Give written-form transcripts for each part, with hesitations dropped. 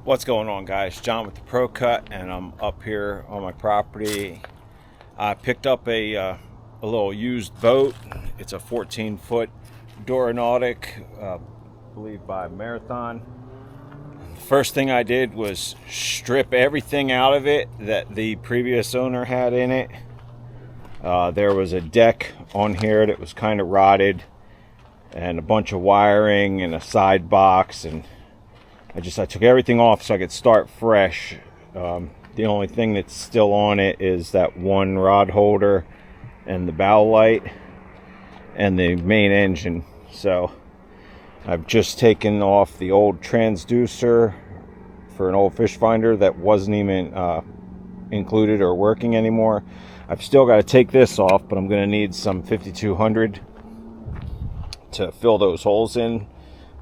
What's going on, guys? John with the ProCut, and I'm up here on my property. I picked up a little used boat. It's a 14-foot Nautic, I believe by Marathon. The first thing I did was strip everything out of it that the previous owner had in it. There was a deck on here that was kind of rotted, and a bunch of wiring and a side box, and I took everything off so I could start fresh. The only thing that's still on it is that one rod holder and the bow light and the main engine. So I've just taken off the old transducer for an old fish finder that wasn't even included or working anymore. I've still got to take this off, but I'm going to need some 5200 to fill those holes in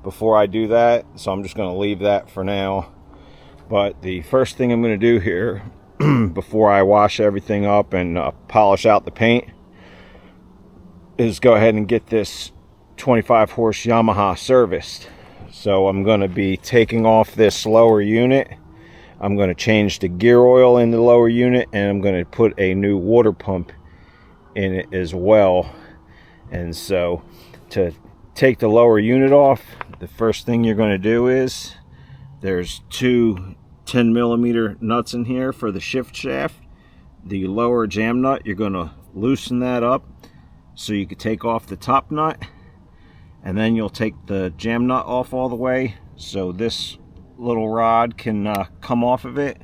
before I do that, so I'm just going to leave that for now. But the first thing I'm going to do here before I wash everything up and polish out the paint is go ahead and get this 25 horse Yamaha serviced. So I'm going to be taking off this lower unit. I'm going to change the gear oil in the lower unit, and I'm going to put a new water pump in it as well. And so to take the lower unit off, the first thing you're going to do is there's two 10mm nuts in here for the shift shaft. The lower jam nut, you're going to loosen that up so you can take off the top nut, and then you'll take the jam nut off all the way so this little rod can come off of it.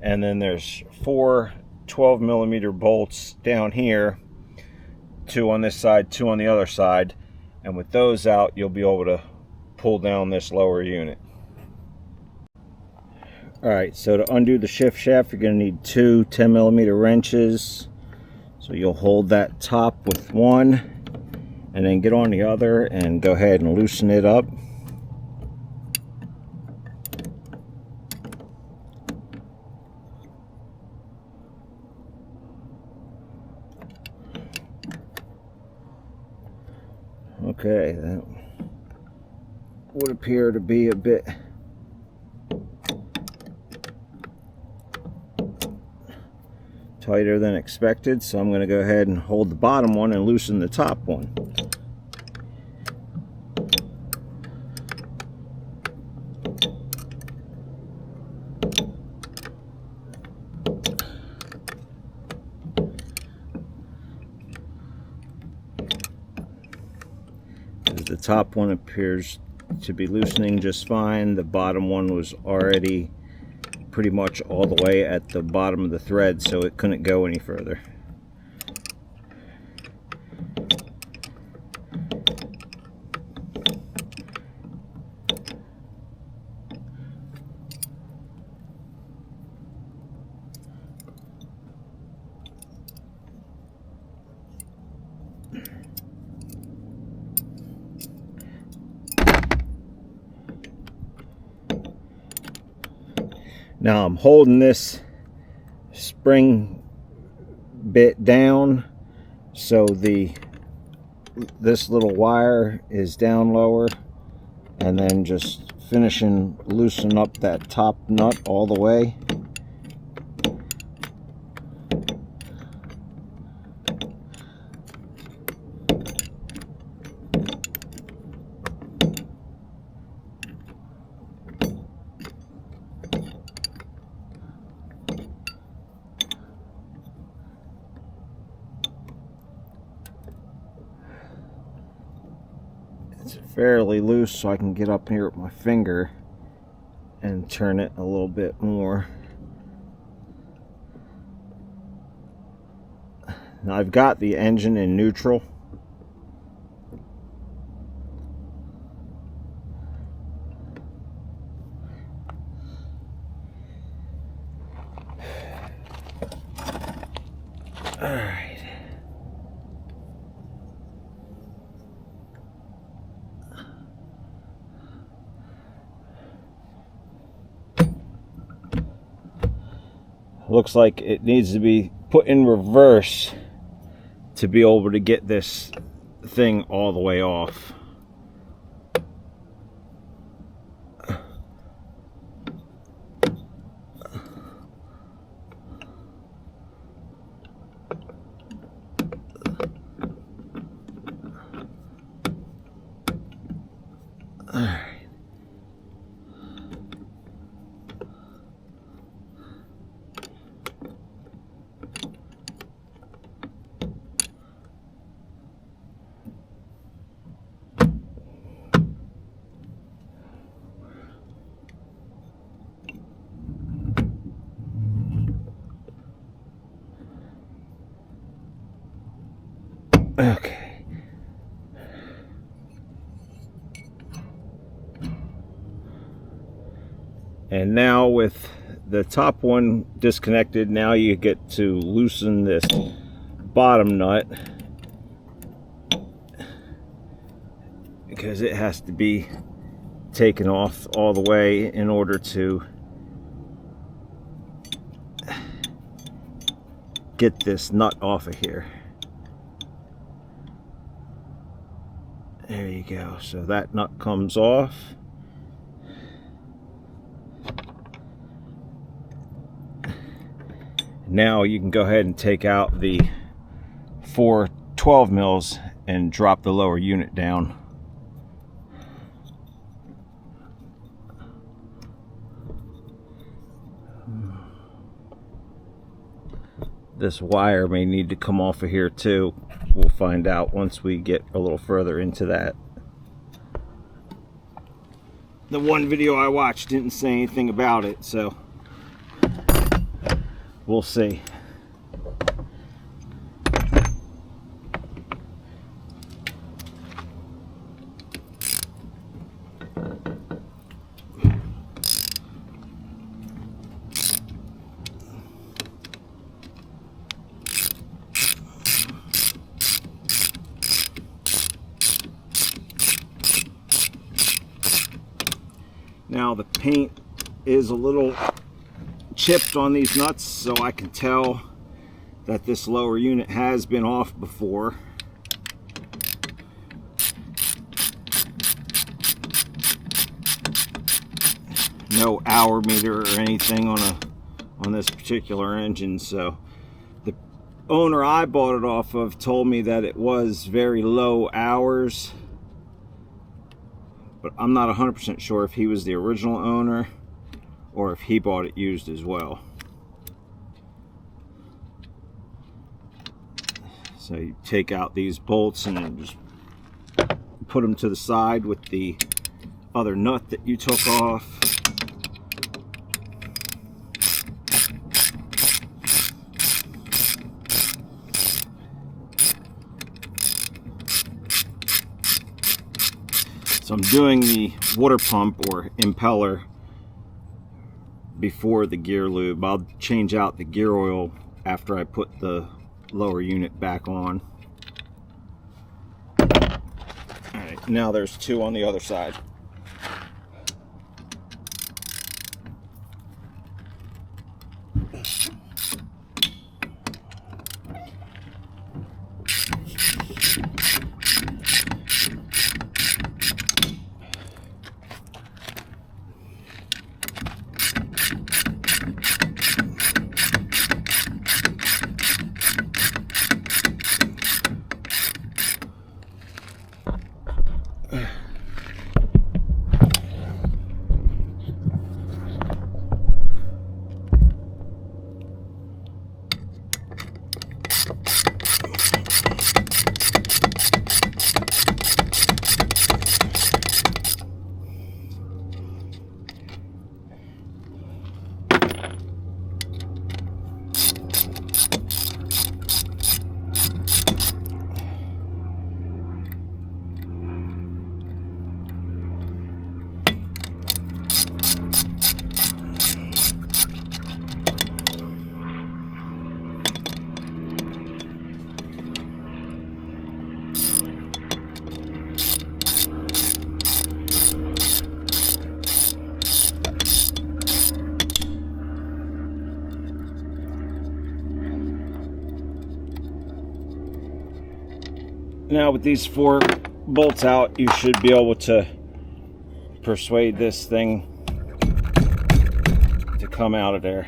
And then there's four 12mm bolts down here, two on this side, two on the other side. And with those out, you'll be able to pull down this lower unit. Alright, so to undo the shift shaft, you're going to need two 10mm wrenches. So you'll hold that top with one, and then get on the other and go ahead and loosen it up. Okay, that would appear to be a bit tighter than expected, so I'm going to go ahead and hold the bottom one and loosen the top one. The top one appears to be loosening just fine. The bottom one was already pretty much all the way at the bottom of the thread, so it couldn't go any further. Now I'm holding this spring bit down so this little wire is down lower, and then just finishing loosen up that top nut all the way. It's fairly loose, so I can get up here with my finger and turn it a little bit more. Now I've got the engine in neutral. All right. Looks like it needs to be put in reverse to be able to get this thing all the way off. Okay. And now with the top one disconnected, now you get to loosen this bottom nut, because it has to be taken off all the way in order to get this nut off of here. There you go. So that nut comes off. Now you can go ahead and take out the 4 12 mils and drop the lower unit down. This wire may need to come off of here too. We'll find out once we get a little further into that. The one video I watched didn't say anything about it, so we'll see. Now the paint is a little chipped on these nuts, so I can tell that this lower unit has been off before. No hour meter or anything on this particular engine, so the owner I bought it off of told me that it was very low hours, but I'm not 100% sure if he was the original owner or if he bought it used as well. So you take out these bolts and then just put them to the side with the other nut that you took off. So I'm doing the water pump or impeller before the gear lube. I'll change out the gear oil after I put the lower unit back on. Alright, now there's 2 on the other side. Now with these 4 bolts out, you should be able to persuade this thing to come out of there.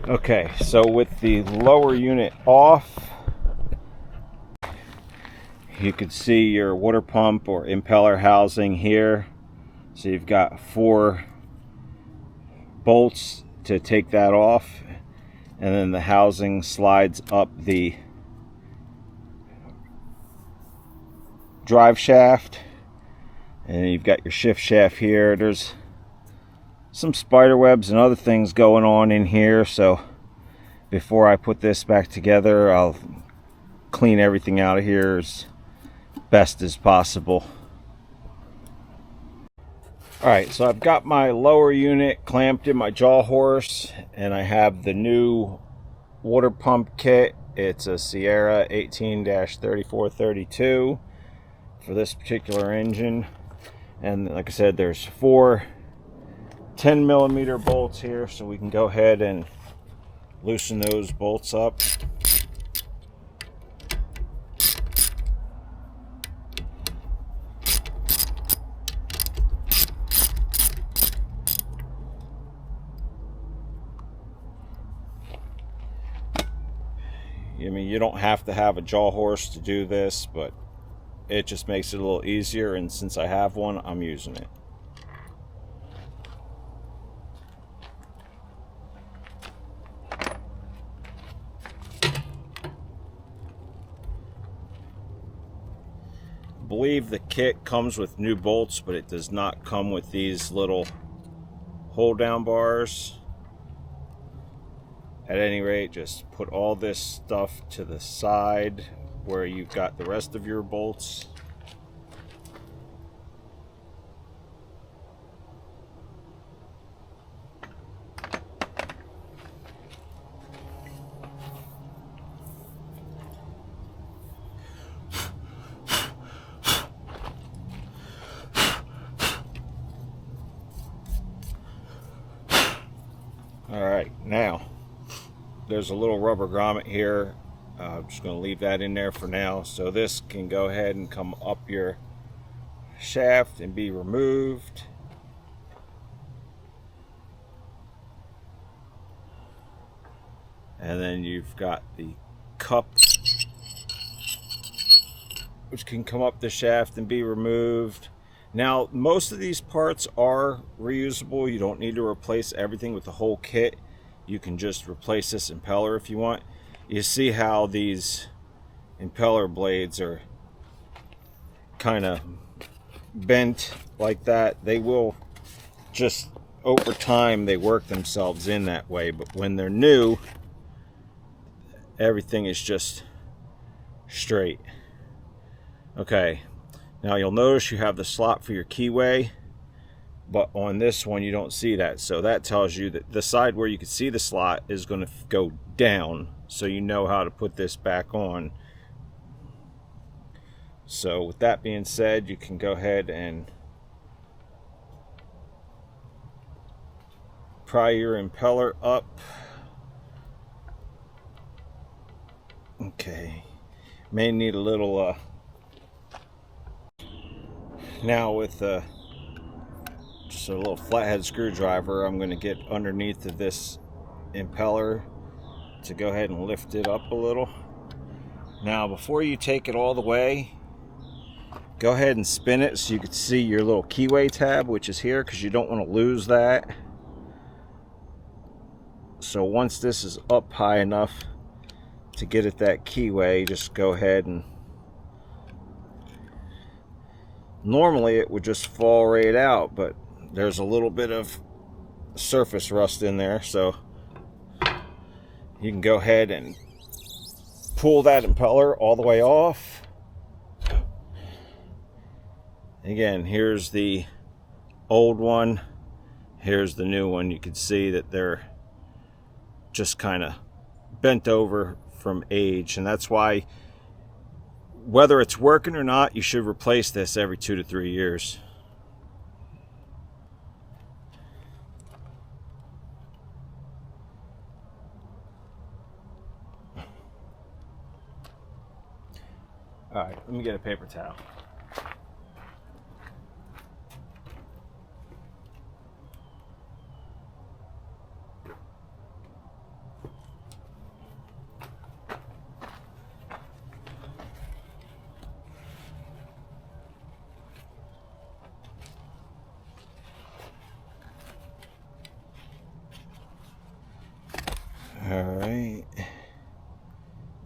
Okay, so with the lower unit off, you could see your water pump or impeller housing here. So you've got 4 bolts to take that off, and then the housing slides up the drive shaft, and you've got your shift shaft here. There's some spider webs and other things going on in here, so before I put this back together, I'll clean everything out of here as best as possible. Alright, so I've got my lower unit clamped in my jaw horse, and I have the new water pump kit. It's a Sierra 18-3432 for this particular engine. And like I said, there's 4 10mm bolts here, so we can go ahead and loosen those bolts up. I mean, you don't have to have a jaw horse to do this, but it just makes it a little easier, and since I have one, I'm using it. I believe the kit comes with new bolts, but it does not come with these little hold down bars. At any rate, just put all this stuff to the side where you've got the rest of your bolts. Alright, now there's a little rubber grommet here. I'm just going to leave that in there for now. So this can go ahead and come up your shaft and be removed. And then you've got the cup, which can come up the shaft and be removed. Now, most of these parts are reusable. You don't need to replace everything with the whole kit. You can just replace this impeller if you want. You see how these impeller blades are kind of bent like that. They will just, over time, they work themselves in that way. But when they're new, everything is just straight. Okay, now you'll notice you have the slot for your keyway, but on this one you don't see that. So that tells you that the side where you can see the slot is going to go down, so you know how to put this back on. So with that being said, you can go ahead and pry your impeller up. Okay, may need a little now with just a little flathead screwdriver, I'm going to get underneath of this impeller to go ahead and lift it up a little. Now before you take it all the way, go ahead and spin it so you can see your little keyway tab, which is here, because you don't want to lose that. So once this is up high enough to get at that keyway, just go ahead and normally it would just fall right out, but there's a little bit of surface rust in there, so you can go ahead and pull that impeller all the way off. Again, here's the old one, here's the new one. You can see that they're just kind of bent over from age, and that's why, whether it's working or not, you should replace this every 2 to 3 years. All right, let me get a paper towel.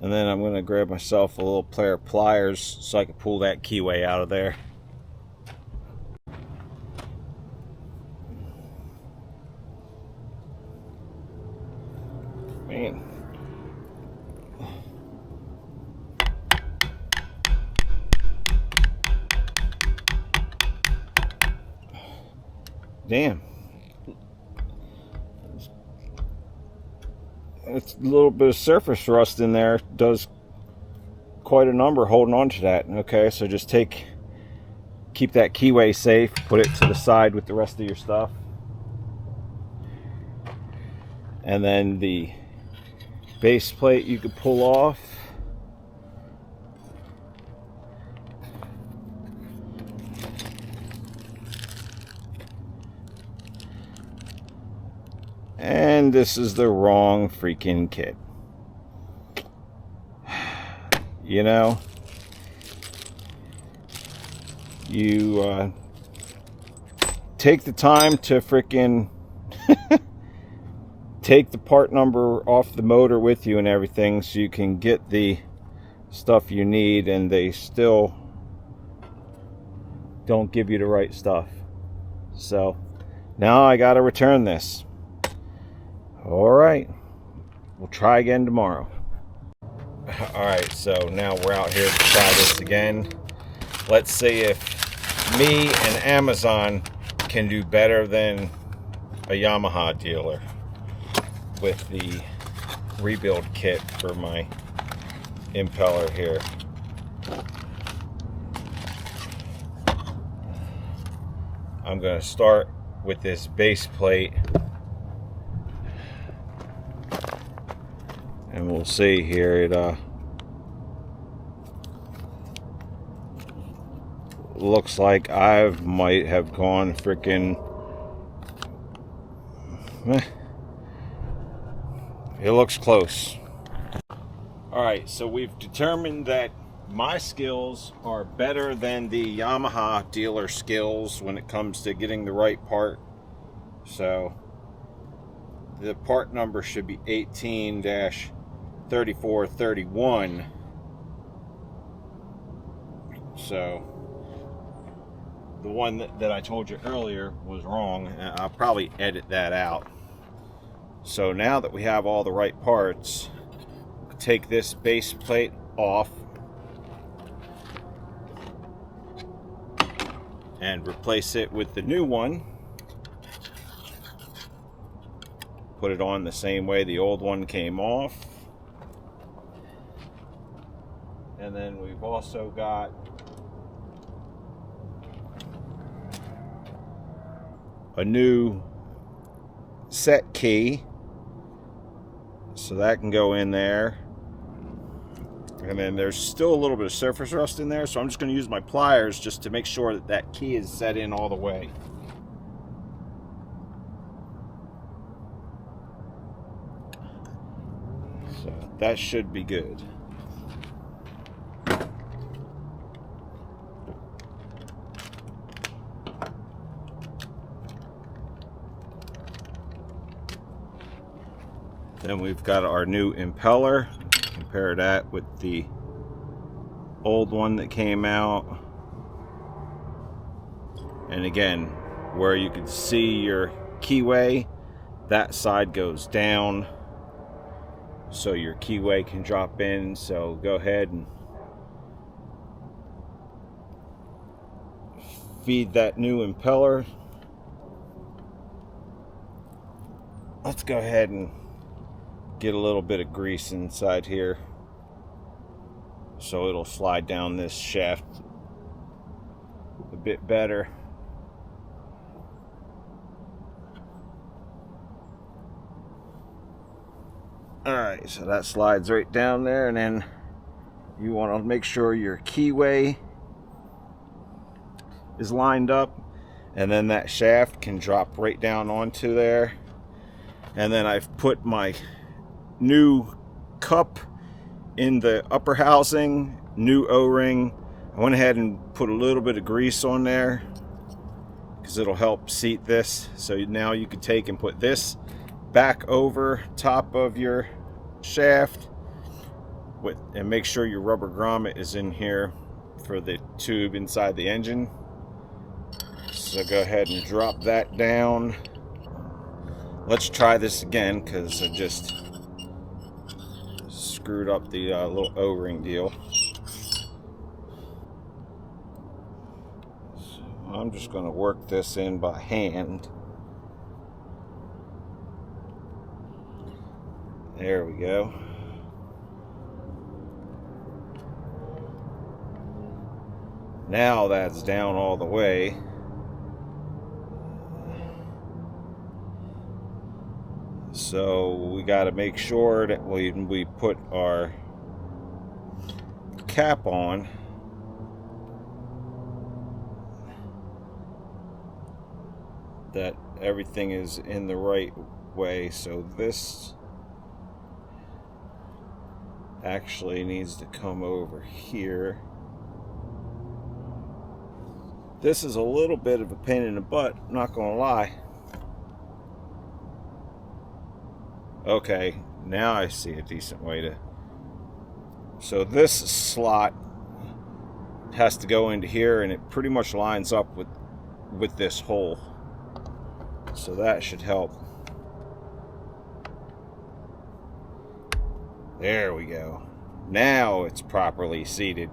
And then I'm going to grab myself a little pair of pliers so I can pull that keyway out of there. Man. Damn. It's a little bit of surface rust in there. Does quite a number holding on to that. Okay, so just keep that keyway safe, put it to the side with the rest of your stuff. And then the base plate you could pull off. And this is the wrong freaking kit. You know, you take the time to freaking take the part number off the motor with you and everything so you can get the stuff you need, and they still don't give you the right stuff. So now I gotta return this. Alright, we'll try again tomorrow. Alright, so now we're out here to try this again. Let's see if me and Amazon can do better than a Yamaha dealer with the rebuild kit for my impeller here. I'm going to start with this base plate, and we'll see here. It looks like I might have gone freaking it looks close. Alright, so we've determined that my skills are better than the Yamaha dealer skills when it comes to getting the right part. So the part number should be 18-3431. So the one that I told you earlier was wrong. I'll probably edit that out. So now that we have all the right parts, take this base plate off and replace it with the new one. Put it on the same way the old one came off. And then we've also got a new set key, so that can go in there. And then there's still a little bit of surface rust in there, so I'm just going to use my pliers just to make sure that that key is set in all the way. So that should be good. Then we've got our new impeller. Compare that with the old one that came out. And again, where you can see your keyway, that side goes down so your keyway can drop in. So go ahead and feed that new impeller. Let's go ahead and get a little bit of grease inside here so it'll slide down this shaft a bit better. Alright, so that slides right down there, and then you want to make sure your keyway is lined up, and then that shaft can drop right down onto there. And then I've put my new cup in the upper housing, new O-ring. I went ahead and put a little bit of grease on there because it'll help seat this. So now you can take and put this back over top of your shaft, and make sure your rubber grommet is in here for the tube inside the engine. So go ahead and drop that down. Let's try this again because I just screwed up the little O-ring deal. So I'm just going to work this in by hand. There we go. Now that's down all the way. So we got to make sure that when we put our cap on, that everything is in the right way. So this actually needs to come over here. This is a little bit of a pain in the butt, not gonna lie. Okay, now I see a decent way to. So this slot has to go into here, and it pretty much lines up with this hole. So that should help. There we go. Now it's properly seated.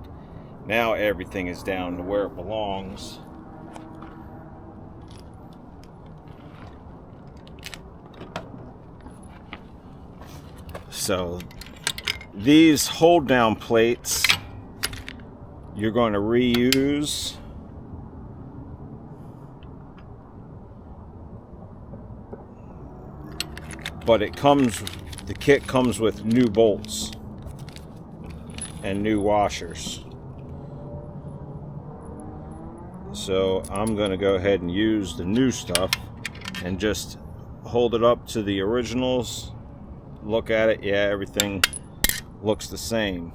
Now everything is down to where it belongs. So these hold down plates you're going to reuse. But the kit comes with new bolts and new washers. So I'm going to go ahead and use the new stuff and just hold it up to the originals. Look at it. Yeah, everything looks the same.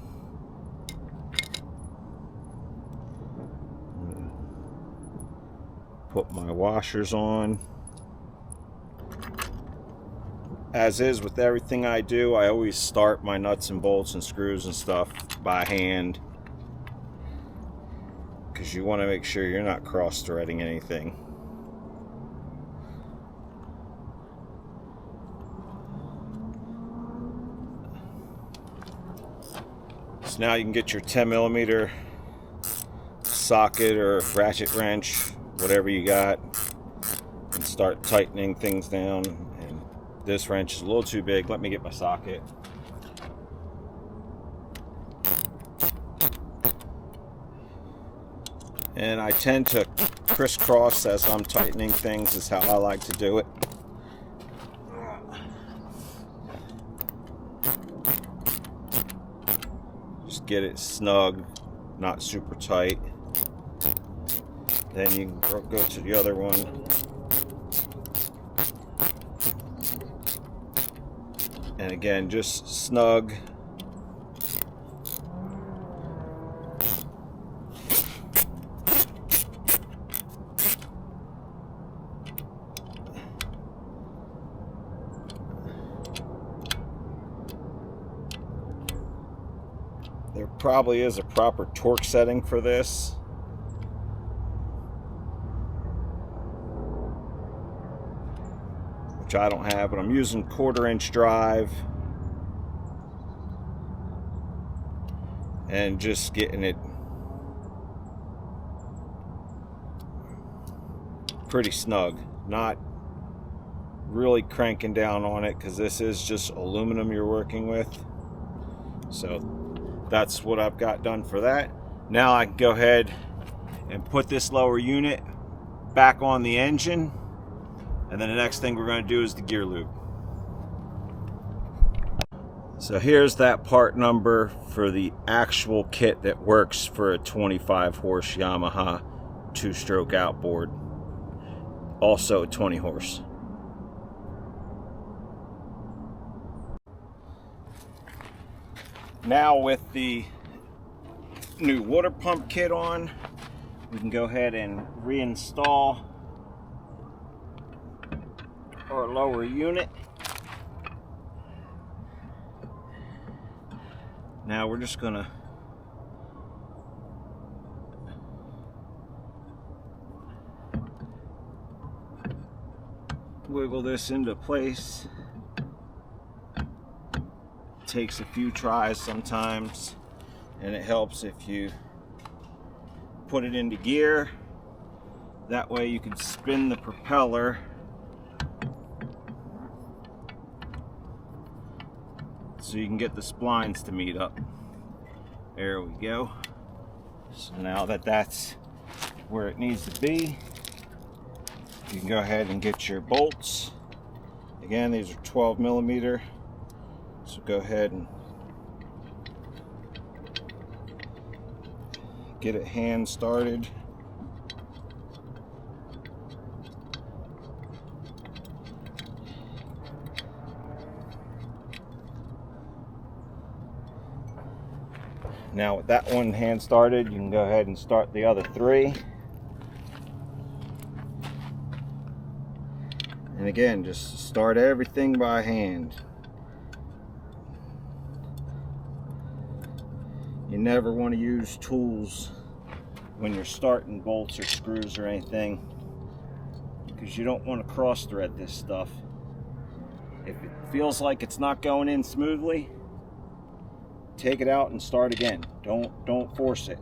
Put my washers on. As is with everything I do, I always start my nuts and bolts and screws and stuff by hand, because you want to make sure you're not cross-threading anything. So now you can get your 10mm socket or ratchet wrench, whatever you got, and start tightening things down. And this wrench is a little too big. Let me get my socket. And I tend to crisscross as I'm tightening things, is how I like to do it. Just get it snug, not super tight. Then you can go to the other one. And again, just snug. There probably is a proper torque setting for this. Which I don't have, but I'm using 1/4" drive. And just getting it pretty snug. Not really cranking down on it, because this is just aluminum you're working with. So that's what I've got done for that. Now I can go ahead and put this lower unit back on the engine, and then the next thing we're going to do is the gear loop. So here's that part number for the actual kit that works for a 25 horse Yamaha 2-stroke outboard, also 20 horse. Now with the new water pump kit on, we can go ahead and reinstall our lower unit. Now we're just gonna wiggle this into place. It takes a few tries sometimes, and it helps if you put it into gear. That way you can spin the propeller so you can get the splines to meet up. There we go. So now that that's where it needs to be, you can go ahead and get your bolts. Again, these are 12 millimeter. So go ahead and get it hand started. Now with that one hand started, you can go ahead and start the other three. And again, just start everything by hand. You never want to use tools when you're starting bolts or screws or anything, because you don't want to cross thread this stuff. If it feels like it's not going in smoothly, take it out and start again. Don't force it,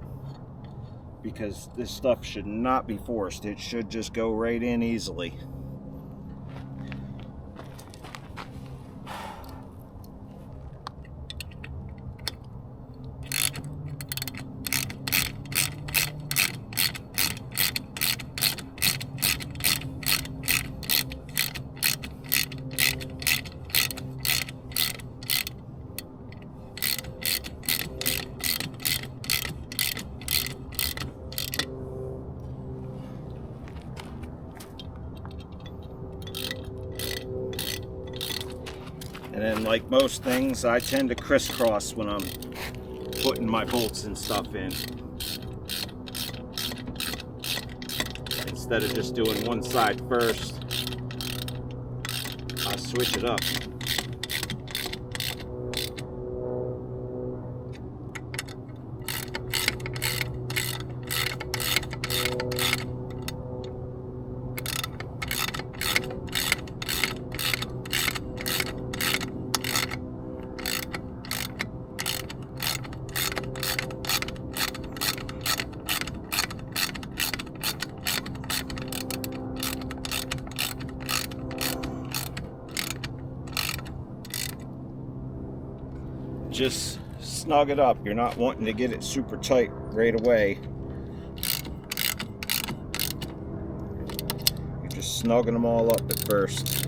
because this stuff should not be forced. It should just go right in easily. And then, like most things, I tend to crisscross when I'm putting my bolts and stuff in, instead of just doing one side first. I switch it up. Just snug it up. You're not wanting to get it super tight right away. You're just snugging them all up at first.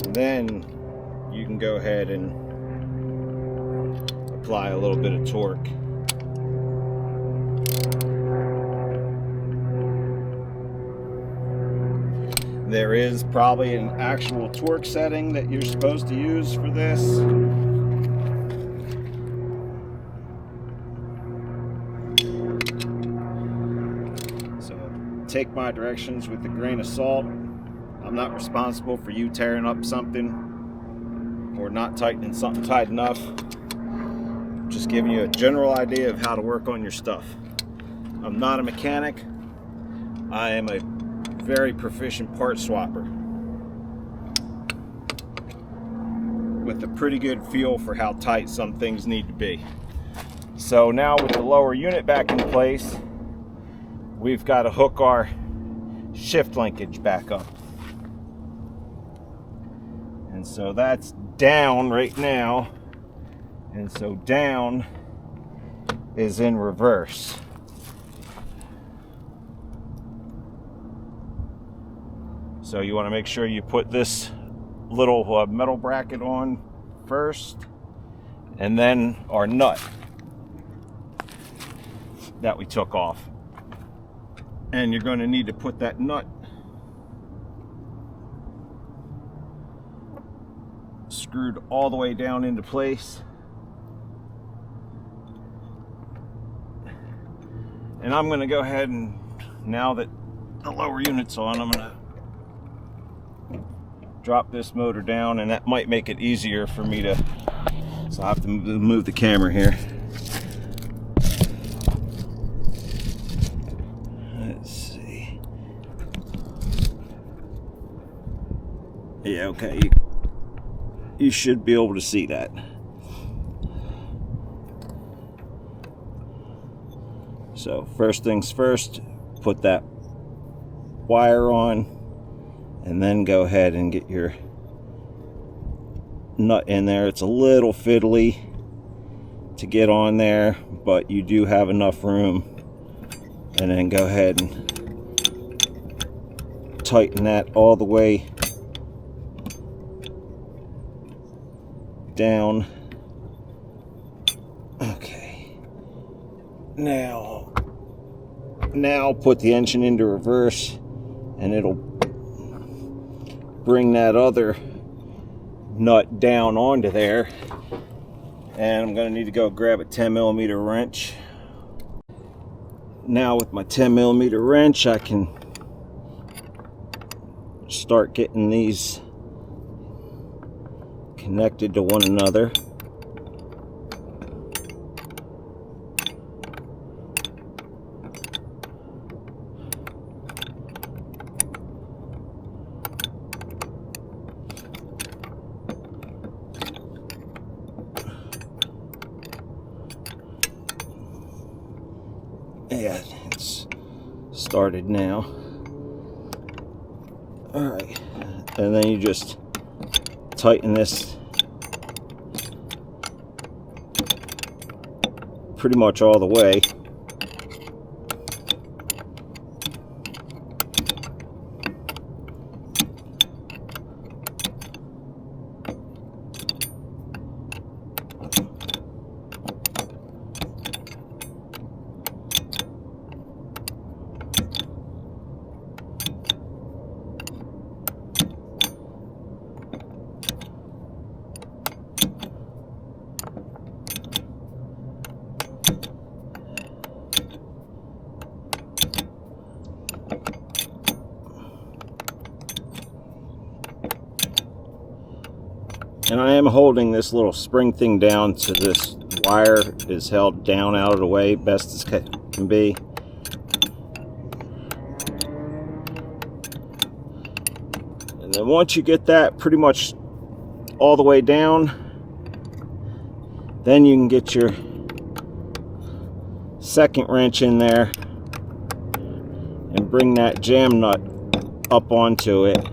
And then you can go ahead and apply a little bit of torque. There is probably an actual torque setting that you're supposed to use for this. So take my directions with a grain of salt. I'm not responsible for you tearing up something or not tightening something tight enough. Just giving you a general idea of how to work on your stuff. I'm not a mechanic. I am a very proficient part swapper with a pretty good feel for how tight some things need to be. So now with the lower unit back in place, we've got to hook our shift linkage back up. And so that's down right now, and so down is in reverse. So you want to make sure you put this little metal bracket on first, and then our nut that we took off. And you're going to need to put that nut screwed all the way down into place. And I'm going to go ahead and, now that the lower units on, I'm gonna drop this motor down, and that might make it easier for me to, so I have to move the camera here. Let's see. Yeah, okay, you should be able to see that. So first things first, put that wire on, and then go ahead and get your nut in there. It's a little fiddly to get on there, but you do have enough room. And then go ahead and tighten that all the way down. Okay. Now put the engine into reverse, and it'll bring that other nut down onto there. And I'm going to need to go grab a 10mm wrench. Now with my 10mm wrench, I can start getting these connected to one another. Yeah, it's started now. Alright, and then you just tighten this pretty much all the way. And I am holding this little spring thing down so this wire is held down out of the way best as can be. And then once you get that pretty much all the way down, then you can get your second wrench in there and bring that jam nut up onto it.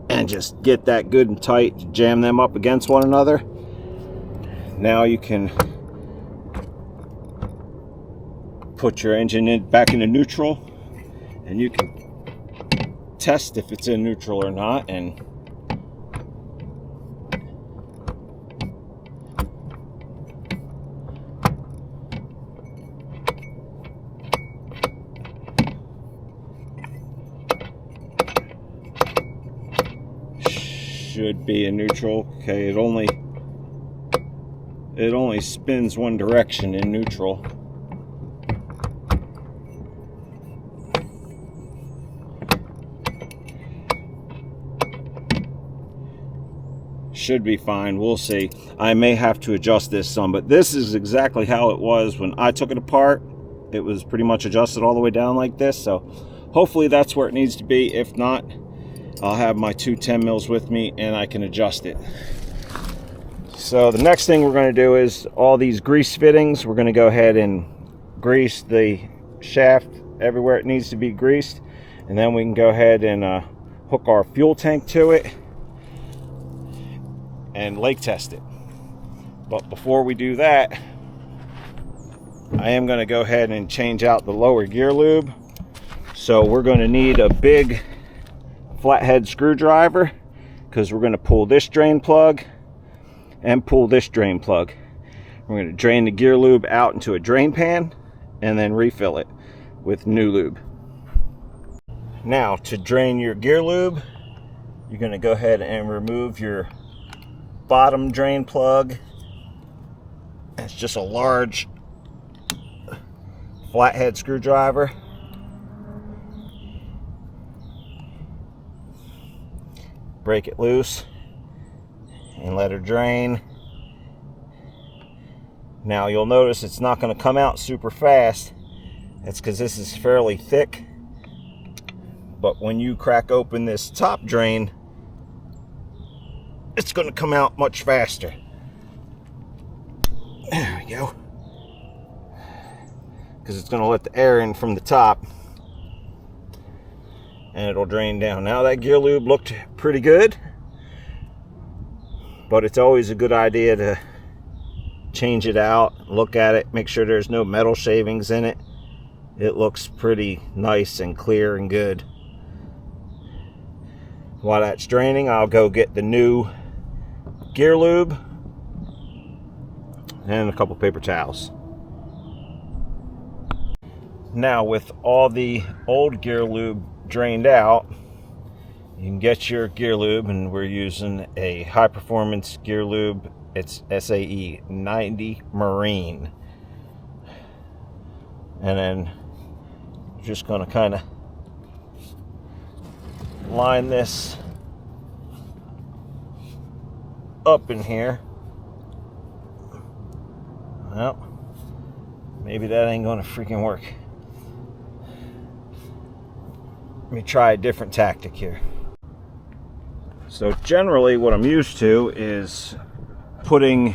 And just get that good and tight, jam them up against one another. Now you can put your engine back into neutral, and you can test if it's in neutral or not. And should be in neutral. Okay, it only spins one direction in neutral. Should be fine. We'll see. I may have to adjust this some, but this is exactly how it was when I took it apart. It was pretty much adjusted all the way down like this, so hopefully that's where it needs to be. If not, I'll have my two 10 mils with me and I can adjust it. So the next thing we're going to do is all these grease fittings. We're going to go ahead and grease the shaft everywhere it needs to be greased, and then we can go ahead and hook our fuel tank to it and lake test it. But before we do that, I am going to go ahead and change out the lower gear lube. So we're going to need a big flathead screwdriver, because we're going to pull this drain plug and pull this drain plug. We're going to drain the gear lube out into a drain pan and then refill it with new lube. Now, to drain your gear lube, you're going to go ahead and remove your bottom drain plug It's just a large flathead screwdriver. Break it loose and let her drain. Now you'll notice it's not going to come out super fast. That's because this is fairly thick. But when you crack open this top drain, it's going to come out much faster. There we go. Because it's going to let the air in from the top. And it'll drain down. Now that gear lube looked pretty good. But it's always a good idea to change it out, look at it, make sure there's no metal shavings in it. It looks pretty nice and clear and good. While that's draining, I'll go get the new gear lube and a couple paper towels. Now with all the old gear lube drained out, you can get your gear lube, and we're using a high performance gear lube. It's SAE 90 Marine. And then just going to kind of line this up in here. Well, maybe that ain't going to freaking work. Let me try a different tactic here. So generally what I'm used to is putting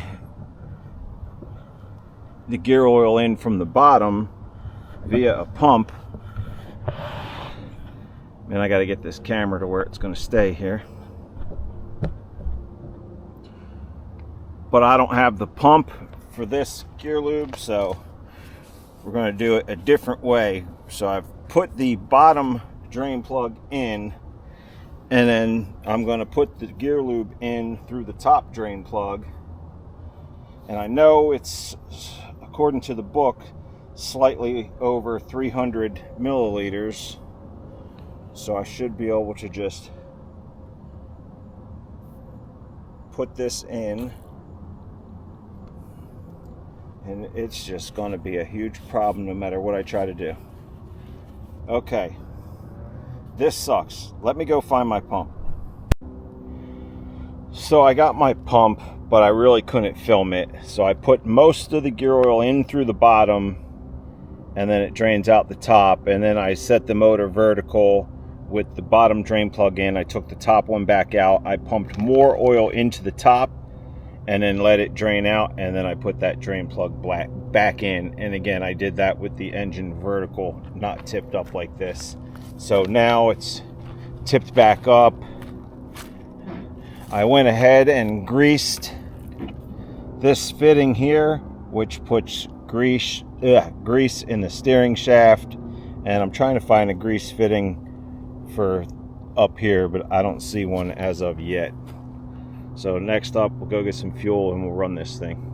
the gear oil in from the bottom via a pump. And I got to get this camera to where it's going to stay here. But I don't have the pump for this gear lube, so we're going to do it a different way. So I've put the bottom drain plug in, and then I'm going to put the gear lube in through the top drain plug. And I know it's, according to the book, slightly over 300 milliliters. So I should be able to just put this in. And it's just going to be a huge problem no matter what I try to do. Okay. This sucks. Let me go find my pump. So I got my pump, but I really couldn't film it. So I put most of the gear oil in through the bottom, and then it drains out the top. And then I set the motor vertical with the bottom drain plug in. I took the top one back out. I pumped more oil into the top and then let it drain out. And then I put that drain plug back in. And again, I did that with the engine vertical, not tipped up like this. So now it's tipped back up. I went ahead and greased this fitting here, which puts grease in the steering shaft. And I'm trying to find a grease fitting for up here, but I don't see one as of yet. So next up, we'll go get some fuel and we'll run this thing.